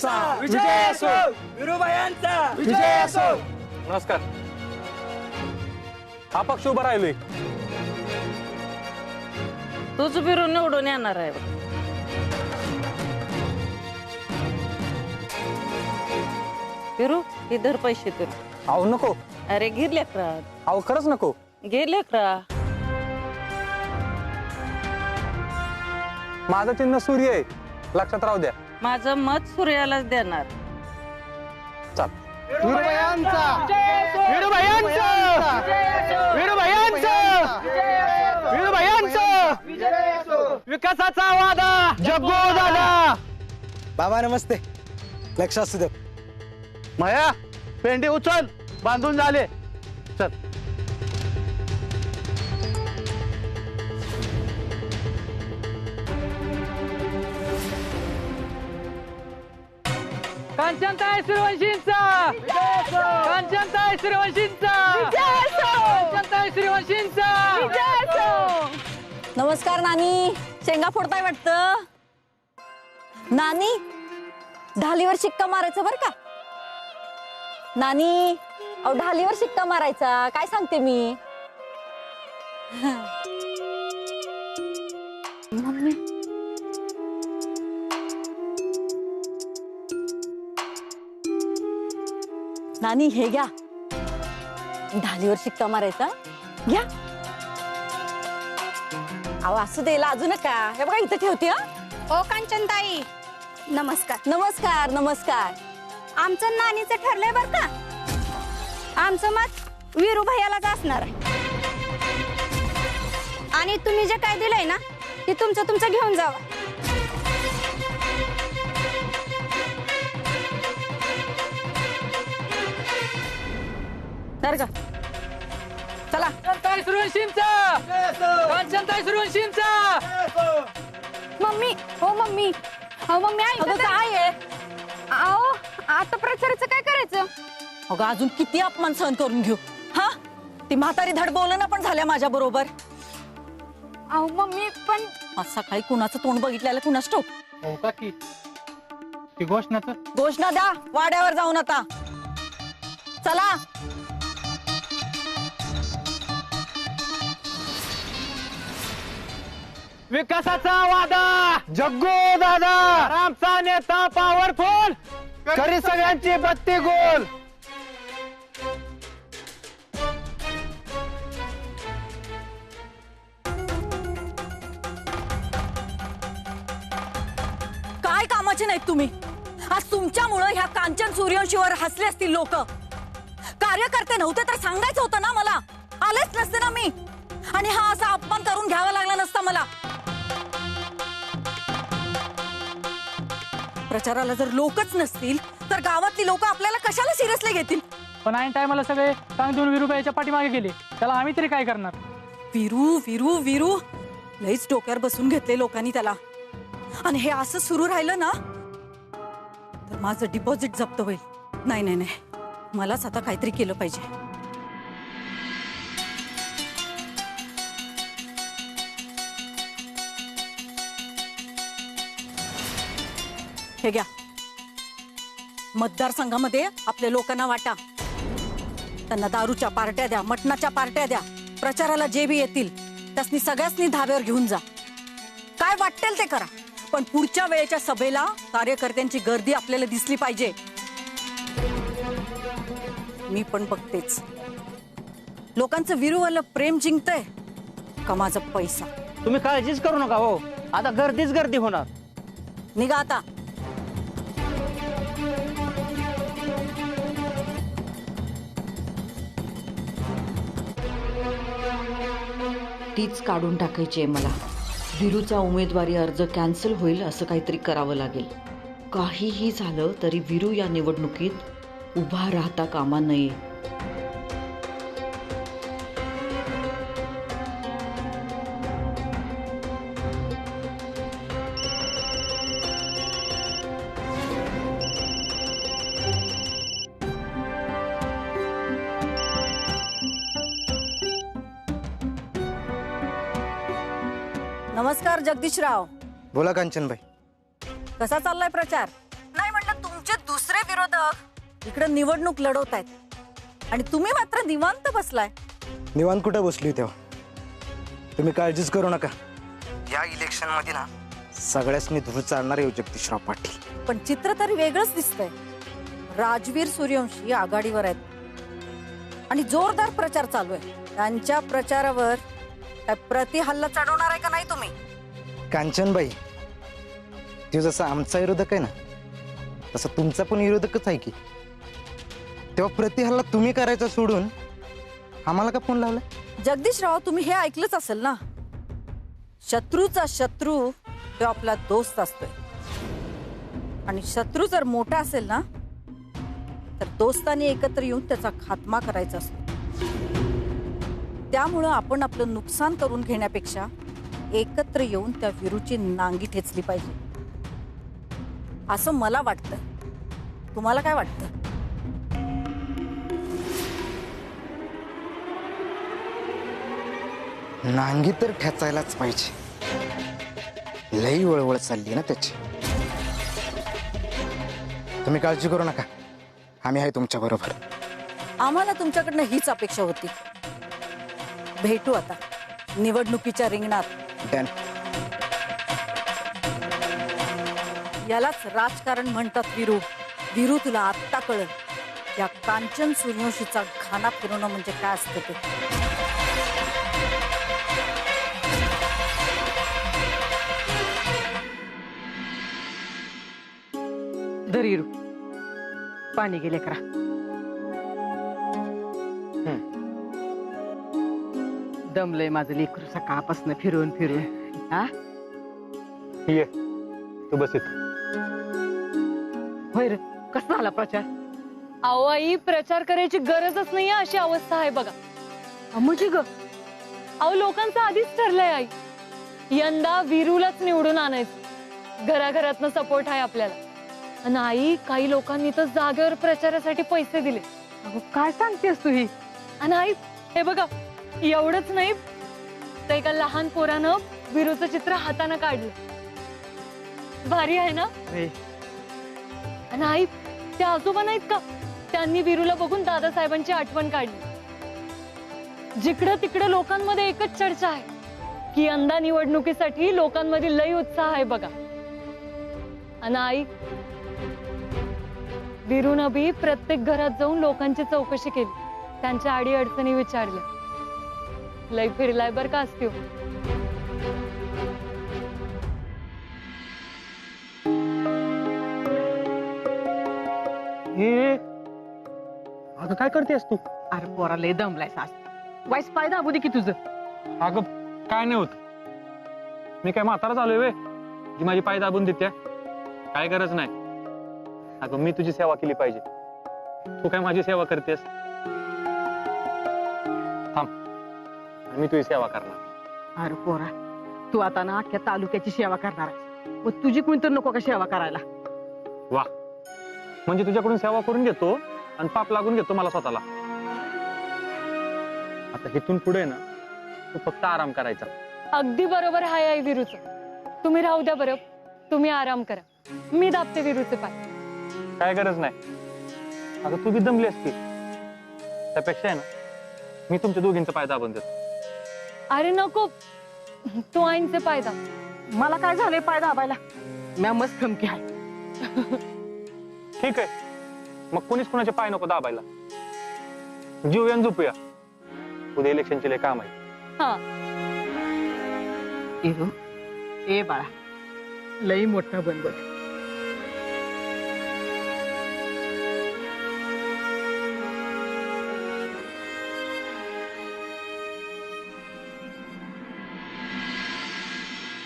विरोबायांचा विजय असो, विरोबायांचा विजय असो। नमस्कार। हा पक्ष उभा राहिलोय। तूच विरू निवडून येणार आहे बघ। विरू इधर पैसे तुला। अहो नको। अरे घे लेकरा। अहो खरंच नको। घे लेकरा। माझं चिन्ह सूर्य आहे, लक्षात राहू द्या। माझं मत सूर्यालाच देणार। चल। विरोबायांचा विरोबायांचा विरोबायांचा विरोबायांचा विकासाचा वादा जग्गू दादा। बाबा नमस्ते, लक्ष असू दे। माया पेंडी उचल, बांधून झाले। चल। कांचनताई सूर्यवंशींचा कांचनताई सूर्यवंशींचा कांचनताई सूर्यवंशींचा। नमस्कार नानी, शेंगा फोडताय वाटतं। नानी ढालीवर शिक्का मारायचं बर का नानी। अहो ढालीवर शिक्का मारायचा, काय सांगते मी। मम्मी नानी हे घ्या, ढालीवर शिक्का मारायचा घ्या। अहो असू दे, लाजू नका। हे बघा इथं ठेवते। ओ कांचनताई नमस्कार। नमस्कार नमस्कार। आमचं नानीचं ठरलंय बर का, आमचं मत वीरू भैयालाच असणार आहे। आणि तुम्ही जे काय दिलंय ना ते तुमचं घेऊन जावा। तर का चला। कांचनताई सूर्यवंशींचा कांचनताई सूर्यवंशींचा। मम्मी हो मम्मी, हो मम्मी अगं ऐक काय आहे? आओ आता प्रचाराचं काय करायचं? अगं अजून किती अपमान सहन करून घेऊ। हा ती म्हातारी धड बोलणं पण झाल्या माझ्या बरोबर। अहो मम्मी पण आज सकाळी कुणाचं तोंड बघितलेलं कुणाच ठाऊक। हो का की ती घोषणाचं घोषणा द्या वाड्यावर जाऊन आता। चला। विकासाचा वादा जग्गू दादा। आमचा नेता पॉवरफुल करी सगळ्यांची बत्ती गोल। काय कामाचे नाहीत तुम्ही। आज तुमच्यामुळे ह्या कांचन सूर्यवंशीवर हसले असतील लोक। कार्यकर्ते नव्हते तर सांगायचं होतं ना मला, आलेच नसते ना मी। आणि हा असा अपमान करून घ्यावा लागला नसता मला। प्रचाराला जर लोकच नसतील तर गावातली लोक आपल्याला कशाला सिरियसली घेतील। पण ऐन टायमाला सगळे टांग देऊन विरूबाईच्या पाठीमागे गेले, त्याला आम्ही तरी काय करणार। विरू विरू विरू लईच डोक्यावर बसून घेतले लोकांनी त्याला। आणि हे असं सुरू राहिलं ना तर माझं डिपॉझिट जप्त होईल। नाही नाही नाही, मलाच आता काहीतरी केलं पाहिजे। हे घ्या, मतदारसंघामध्ये आपल्या लोकांना वाटा। त्यांना दारूच्या पार्ट्या द्या, मटणाच्या पार्ट्या द्या। प्रचाराला जे बी येतील त्यासनी सगळ्यांनी धाब्यावर घेऊन जा। काय वाटेल ते करा, पण पुढच्या वेळेच्या सभेला कार्यकर्त्यांची गर्दी आपल्याला दिसली पाहिजे। मी पण बघतेच लोकांचं विरूवाला प्रेम जिंकतंय का माझा पैसा। तुम्ही काळजीच करू नका हो, आता गर्दीच गर्दी होणार। निघा आता। तीच काढून टाकायची आहे मला। विरूचा उमेदवारी अर्ज कॅन्सल होईल असं काहीतरी करावं लागेल। काहीही झालं तरी विरू या निवडणुकीत उभा राहता कामा नये। नमस्कार जगदीशराव। बोला कांचनबाई। कसा चाललाय प्रचार? नाही म्हटलं तुमचे दुसरे विरोधक इकडे निवडणूक लढवत आहेत आणि तुम्ही मात्र निवांत बसलाय. निवांत कुठे बसली तेव्हा? तुम्ही काळजीच करू नका. या इलेक्शन मध्ये ना सगळ्यासनी धूळ चालणार आहे जगदीशराव पाटील. पण चित्र तरी वेगळंच दिसतंय. राजवीर सूर्यवंशी आघाडीवर आहेत आणि जोरदार प्रचार चालू आहे. त्यांच्या प्रचारावर काय प्रति हल्ला चढवणार आहे का नाही तुम्ही? कांचनबाई, तो जसा आमचा विरोधक आहे ना तसा तुमचा पण विरोधकच आहे की. तेव्हा प्रतिहल्ला तुम्ही करायचा सोडून आम्हाला का फोन लावला? जगदीशराव, तुम्ही हे ऐकलंच असेल ना, शत्रूचा शत्रू तो आपला दोस्त असतोय आणि शत्रू जर मोठा असेल ना तर दोस्तांनी एकत्र येऊन त्याचा खात्मा करायचा असतो. त्यामुळं आपण आपलं नुकसान करून घेण्यापेक्षा एकत्र येऊन त्या विरूची नांगी ठेचली पाहिजे असं मला वाटतं. तुम्हाला काय वाटतं? नांगी तर ठेचायलाच पाहिजे. लई वळवळ चालली ना त्याची. तुम्ही काळजी करू नका, आम्ही आहे तुमच्या बरोबर. आम्हाला तुमच्याकडनं हीच अपेक्षा होती. भेटू आता निवडणुकीच्या रिंगणात. डन. यालाच राजकारण म्हणतात वीरू. वीरू, तुला आत्ता कळलं या कांचन सूर्यवंशीचा घाना फिरवणं म्हणजे काय असतं ते. दरीरू पाणी गेले करा. दमलंय माझं लेकरू सकाळपासून फिरून फिरून. हा ये तू बस इथं. होय रे, कसा झाला प्रचार? अहो आई, प्रचार करायची गरजच नाहीये अशी अवस्था आहे बघा. म्हणजे ग अहो, लोकांचं आधीच ठरलंय आई, यंदा वीरूलाच निवडून आणायचं. घराघरातनं सपोर्ट आहे आपल्याला. आणि आई, काही लोकांनी तर जागेवर प्रचारासाठी पैसे दिले. अगं काय सांगतेस तू ही? आणि आई, हे बघा, एवढंच नाही तर एका लहान पोरानं वीरूचं चित्र हातानं काढलं. भारी आहे ना? आणि आई, त्या आजोबा नाहीत का, त्यांनी वीरूला बघून दादासाहेबांची आठवण काढली. जिकडं तिकडं लोकांमध्ये एकच चर्चा आहे की यंदा निवडणुकीसाठी लोकांमध्ये लई उत्साह आहे बघा. आणि आई, वीरूनं बी प्रत्येक घरात जाऊन लोकांची चौकशी केली, त्यांच्या आडी अडचणी विचारल्या. लई फिरलाय बर का असतो. अगं काय करतेस तू? अरे पोरा लय दमलाय सास. वाईस फायदा अगोदी की तुझं. अगं काय नाही होत. मी काय म्हातारा झालोय वे जी माझी पाय दाबून देत्या? काय गरज नाही. अगं मी तुझी सेवा केली पाहिजे, तू काय माझी सेवा करतेस? थांब, मी तुझी सेवा करणार. अरे पोरा, तू आता ना अख्ख्या तालुक्याची सेवा करणार आहेस. मग तुझी कोणी तर नको का सेवा करायला? वा, म्हणजे तुझ्याकडून सेवा करून घेतो आणि पाप लागून घेतो मला स्वतःला. आता इथून पुढे ना तू फक्त आराम करायचा. अगदी बरोबर आहे आई वीरूचं. तुम्ही राहू द्या बरं, तुम्ही आराम करा. मी दाबते वीरूचे पाय. काय गरज नाही. अगं तू बी दमली असती, त्यापेक्षा आहे ना मी तुमच्या दोघींचा पाय दाबून देतो. अरे नको, तू आईंचे पाय दाब. मला काय झालंय पाय दाबायला? म्या मस्त खमकी आहे. ठीक आहे, मग कोणीच कोणाचे पाय नको दाबायला. जीवया आणि झोपूया. उद्या इलेक्शनचे लय काम आहे. हा, ए बाळा, लई मोठा बनबट.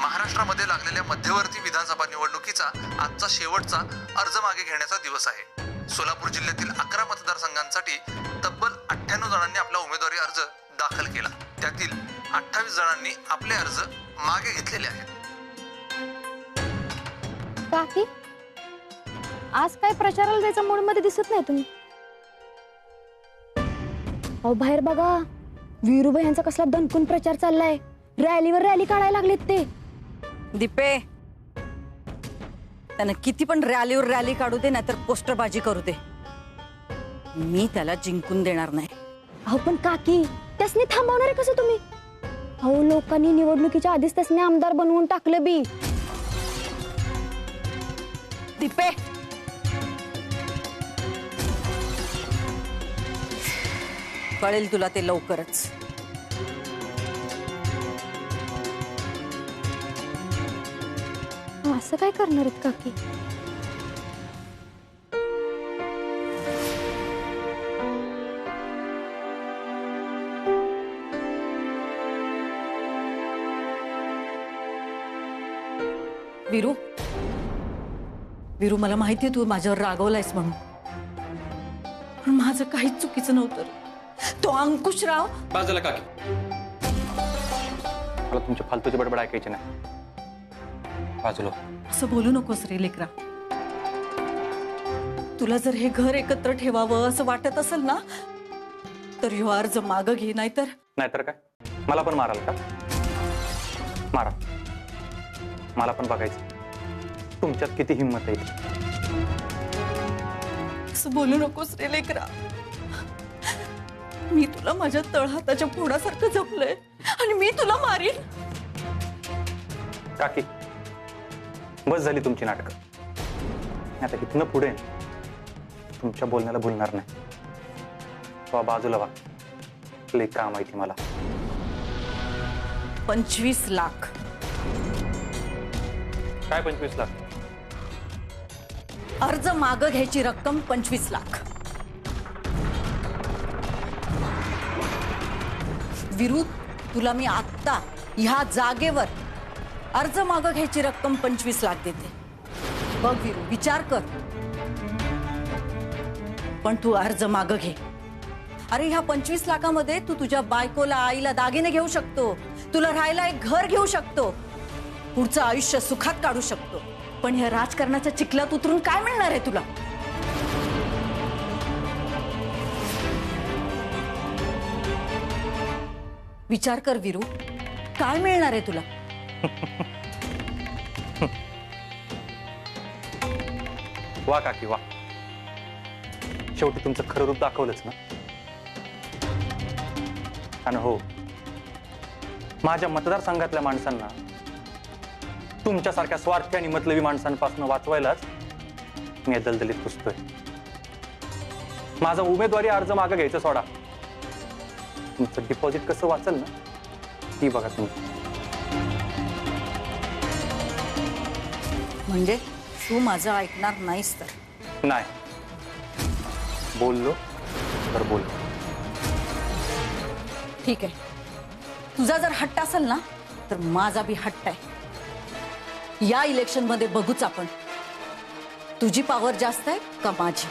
महाराष्ट्रामध्ये लागलेल्या मध्यवर्ती विधानसभा निवडणुकीचा आजचा शेवटचा अर्ज मागे घेण्याचा दिवस आहे. सोलापूर जिल्ह्यातील 11 मतदारसंघांसाठी तब्बल 98 जणांनी आपला उमेदवारी अर्ज दाखल केला. त्यातील 28 जणांनी आपले अर्ज मागे घेतलेले आहेत. काकी, आज काय प्रचाराला जायचा मूड मध्ये दिसत नाही तुम्ही? अहो बाहेर बघा, वीरूबाई यांचा कसला दणकून प्रचार चाललाय. रॅलीवर रॅली काढायला लागलेत ते. दीपे, त्यानं किती पण रॅलीवर रॅली काढू दे नाहीतर पोस्टरबाजी करू दे, मी त्याला जिंकून देणार नाही. अहो पण काकी, त्यासनी थांबवणार आहे कसं तुम्ही? अहो लोकांनी निवडणुकीच्या आधीच त्यासनी आमदार बनवून टाकलं बी. दीपे, कळेल तुला ते लवकरच. असं काय करणार आहेत काकी? वीरू, वीरू, मला माहितीये तू माझ्यावर रागवलायस म्हणून, पण माझं काहीच चुकीचं नव्हतं. तो अंकुशराव. बाजूला काकी, मला तुमची फालतूची बडबड ऐकायची नाही. बाजूला. असं बोलू नकोस रे लेकरा. तुला जर हे घर एकत्र ठेवावं असं वाटत असेल ना, तर ह्यो अर्ज मागं घे, नाहीतर काय मला पण माराल का? मारा, मला पण बघायचं तुमच्यात किती हिंमत आहे. असं बोलू नकोस रे लेकरा. मी तुला माझ्या तळहाताच्या फोडासारखं जपलंय आणि मी तुला मारीन. काकी, बस झाली तुमची नाटकं. आता इथनं पुढे तुमच्या बोलण्याला भुलणार नाही. तो बाजूला वा, लई काम आहे ती मला. 25 लाख. काय 25 लाख? अर्ज मागं घ्यायची रक्कम 25 लाख. विरू, तुला मी आत्ता ह्या जागेवर अर्ज मागं घ्यायची रक्कम 25 लाख देते. बघ विरू, विचार कर, पण तू अर्ज मागं घे. अरे ह्या 25 लाखामध्ये तू तुझ्या बायकोला, आईला दागिने घेऊ शकतो, तुला राहायला एक घर घेऊ शकतो, पुढचं आयुष्य सुखात काढू शकतो. पण ह्या राजकारणाच्या चिखलात उतरून काय मिळणार आहे तुला? विचार कर वीरू, काय मिळणार आहे तुला? वा काकी वा, शेवटी तुमचं खरं रूप दाखवलंच ना. आणि हो, माझ्या मतदारसंघातल्या माणसांना तुमच्यासारख्या स्वार्थी आणि मतलबी माणसांपासून वाचवायलाच मी दलदलीत पुसतोय. माझा उमेदवारी अर्ज मागं घ्यायचं सोडा, तुमचं डिपॉझिट कसं वाचल ना ती बघा तुम्ही. म्हणजे तू माझं ऐकणार नाहीस तर? नाही, बोललो तर बोललो. ठीक आहे, तुझा जर हट्ट असेल ना तर माझा बी हट्ट आहे. या इलेक्शन मध्ये बघूच आपण, तुझी पॉवर जास्त आहे का माझी.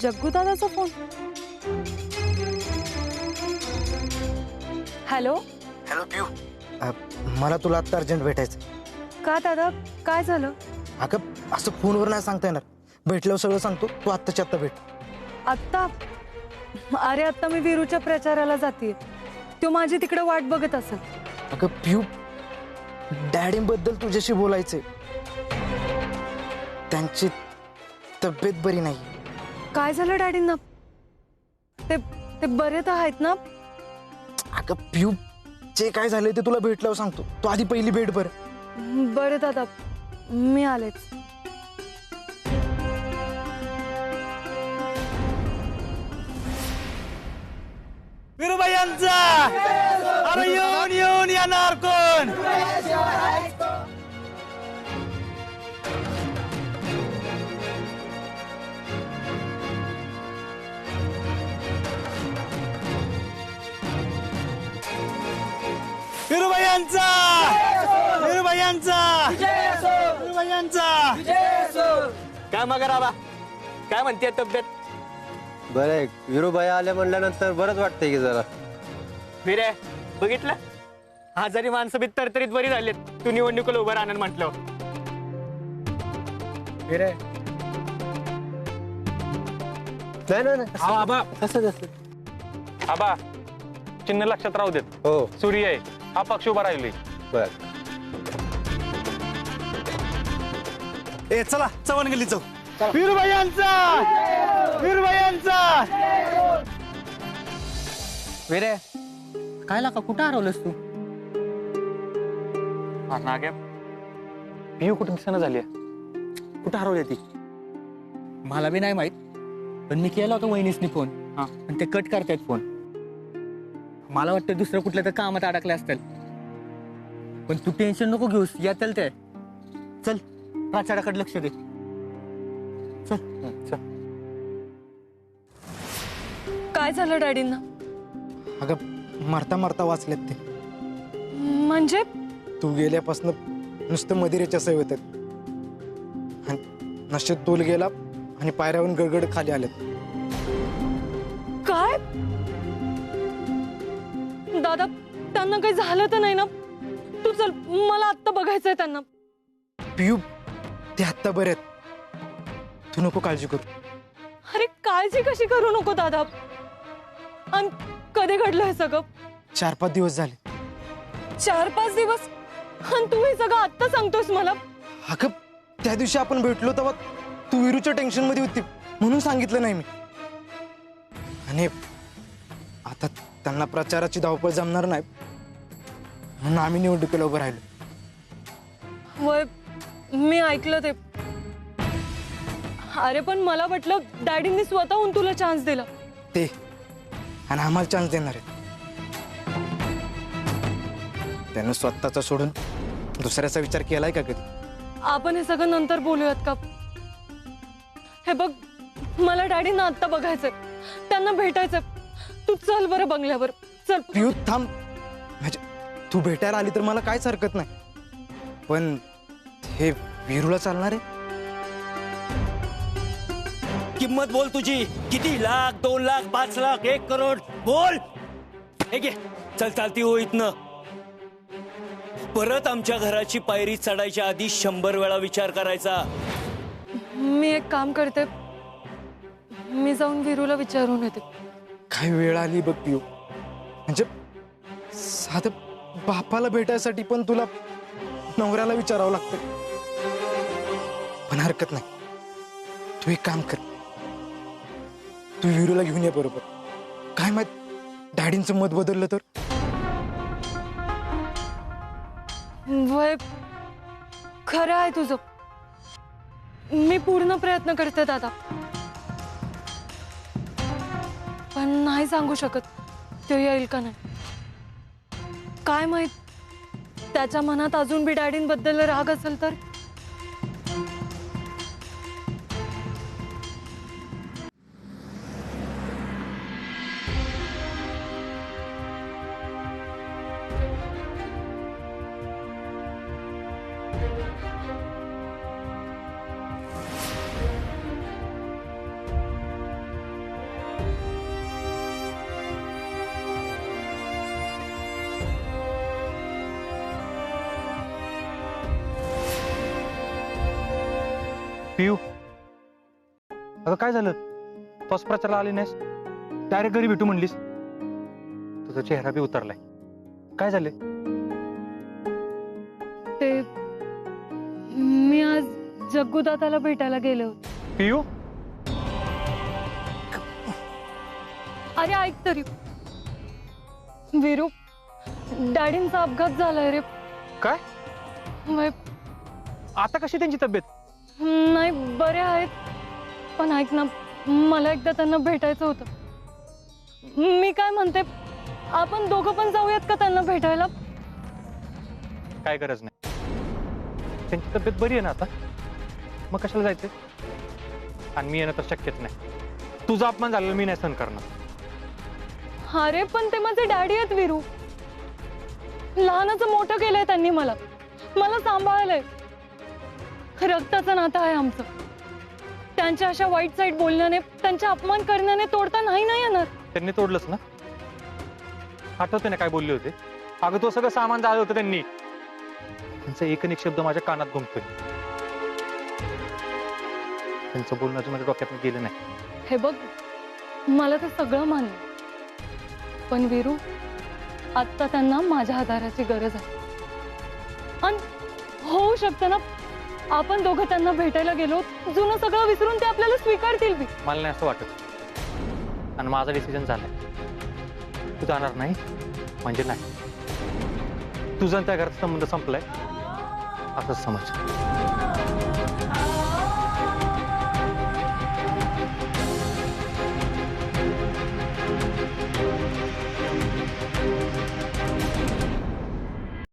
जग्गू दादाचा फोन. हॅलो. हॅलो पिऊ, मला तुला आत्ता अर्जंट भेटायचं. का दादा, काय झालं? अगं असं फोनवर नाही सांगता येणार, भेटल्यावर सगळं सांगतो. तू आत्ताच्या आत्ता भेट. आत्ता? अरे आत्ता मी वीरूच्या प्रचाराला जाते, तो माझी तिकडे वाट बघत असेल. अगं पिऊ, डॅडींबद्दल तुझ्याशी बोलायचंय. त्यांची तब्येत बरी नाही. काय झालं डॅडींना? ते बरे तर आहेत ना? अगं पिऊ, जे काय झालंय ते तुला भेटल्यावर सांगतो. तू आधी पहिली भेट बरं. बरं दादा, मी आलेच. विरुबाईंचा अरे येऊन येऊन येणार कोण? विरुबाईंचा विरुबाईंचा विरुबाईंचा. काय मग राबा, काय म्हणते तब्येत? बरं आहे, विरुबाई आले म्हणल्यानंतर बरंच वाटतंय की जरा. विरे, बघितलं, आजारी माणसं बी तरतरीत बरी झालीत तू निवडणुकीला उभं राहणार म्हटलं. विरे नाही नाही आबा, कसं आबा चिन्ह लक्षात राहू देत. हो सूर्य आहे, हा पक्ष उभा राहिलोय. बर. ए चला चव्हाण गल्ली जाऊ. वेरे काय लाका कुठं हरवलंस तू? नाग्या पियू कुठे दिसणं झाली, कुठं हरवली ती? मला बी नाही माहित, पण मी केला होता वहिनीसनी फोन. हा. आणि ते कट करतायत फोन. मला वाटतं दुसरं कुठल्या तर कामात अडकले असतील. पण तू टेन्शन नको घेऊस, येतील ते. चल प्राचार्याकडे लक्ष दे. चल. काय झालं डॅडींना? अगं मरता मरता वाचलेत ते. म्हणजे तू गेल्यापासून नुसतं मदिरेच्या सवय होतात. आणि नशेत तोल गेला आणि पायऱ्यावरून गडगड खाली आलेत. काय दादा, त्यांना काही झालं तर नाही ना? तू चल, मला आत्ता बघायचंय त्यांना. पियू ते आत्ता बरे आहेत, तू नको काळजी करू. अरे काळजी कशी करू नको दादा? आणि कधी घडलं हे सगळं? 4-5 दिवस झाले. 4-5 दिवस? आणि तू हे सगळं आत्ता सांगतोस मला? अगं त्या दिवशी आपण भेटलो तेव्हा तू विरूच्या टेन्शन मध्ये होती म्हणून सांगितलं नाही मी. आणि आता त्यांना प्रचाराची धावपळ जमणार नाही म्हणून आम्ही निवडणुकीला उभं राहिलो. वय मी ऐकलं ते. अरे पण मला वाटलं डॅडींनी स्वतःहून तुला चान्स दिला. ते आणि आम्हाला चान्स देणार आहेत. त्यानं स्वतःचा सोडून दुसऱ्याचा विचार केलाय का कधी? आपण हे सगळं नंतर बोलूयात का? हे बघ, मला डॅडींना आत्ता बघायचंय, त्यांना भेटायचंय. तू चल बरं बंगल्यावर, चल. पियू थांब, म्हणजे तू भेटायला आली तर मला काहीच हरकत नाही, पण हे वीरूला चालणार आहे? किंमत बोल तुझी. किती? 1,00,000, 2,00,000, 5,00,000, 1 करोड बोल. हे घे, चल चालती हो इथनं. परत आमच्या घराची पायरी चढायच्या आधी 100 वेळा विचार करायचा. मी एक काम करते, मी जाऊन वीरूला विचारून येते. काय वेळ आली बघ पियू, म्हणजे साधं बापाला भेटायसाठी पण तुला नवऱ्याला विचारावं लागतं. पण हरकत नाही, तू एक काम कर, तू वीरूला घेऊन ये बरोबर. काय माहित डॅडींचं मत बदललं तर? वय खरं आहे तुझं. मी पूर्ण प्रयत्न करते दादा, पण नाही सांगू शकत तो येईल का नाही. काय माहित, त्याच्या मनात अजून बी डॅडींबद्दल राग असेल तर. पियू, अगं काय झालं? तोच प्रचाराला आली नाहीस, डायरेक्ट घरी भेटू म्हणलीस. तुझा चेहरा बी उतरलाय, काय झाले? ते मी आज जग्गू दादाला भेटायला गेले होते. पियू, अरे ऐक तरी, वीरू, डॅडींचा अपघात झालाय रे. काय? वय आता कशी त्यांची तब्येत? नाही, बरे आहेत, पण ऐक ना, मला एकदा त्यांना भेटायचं होतं. मी काय म्हणते, आपण दोघं पण जाऊयात का त्यांना भेटायला? काय गरज नाही, त्यांची तब्येत बरी आहे ना आता, मग कशाला जायचं? आणि मी येणं तर शक्यच नाही. तुझा अपमान झालेला मी नाही सहन करणार. अरे पण ते माझे डॅडी आहेत वीरू. लहानाचं मोठं केलंय त्यांनी मला सांभाळलंय. रक्ताचं नातं आहे आमचं. त्यांच्या अशा वाईट साईड बोलण्याने, त्यांचा अपमान करण्याने तोडता नाही येणार. त्यांनी तोडलंच ना? आठवते ना काय बोलले होते? अगं तो सगळं सामान जाळलं होतं त्यांनी. त्यांचा एक शब्द माझ्या कानात घुमतोय. त्यांचं बोलणं अजून माझ्या डोक्यात गेलं नाही. हे बघ, मला ते सगळं मान्य, पण वीरू, आता त्यांना माझ्या आधाराची गरज आहे. आणि होऊ शकतं ना आपण दोघं त्यांना भेटायला गेलो, जुनं सगळं विसरून ते आपल्याला स्वीकारतील बी. मला नाही असं वाटत. आणि माझा डिसिजन झालाय. तू जाणार नाही म्हणजे नाही. तुझा त्या घराचा संबंध संपलाय असंच समज.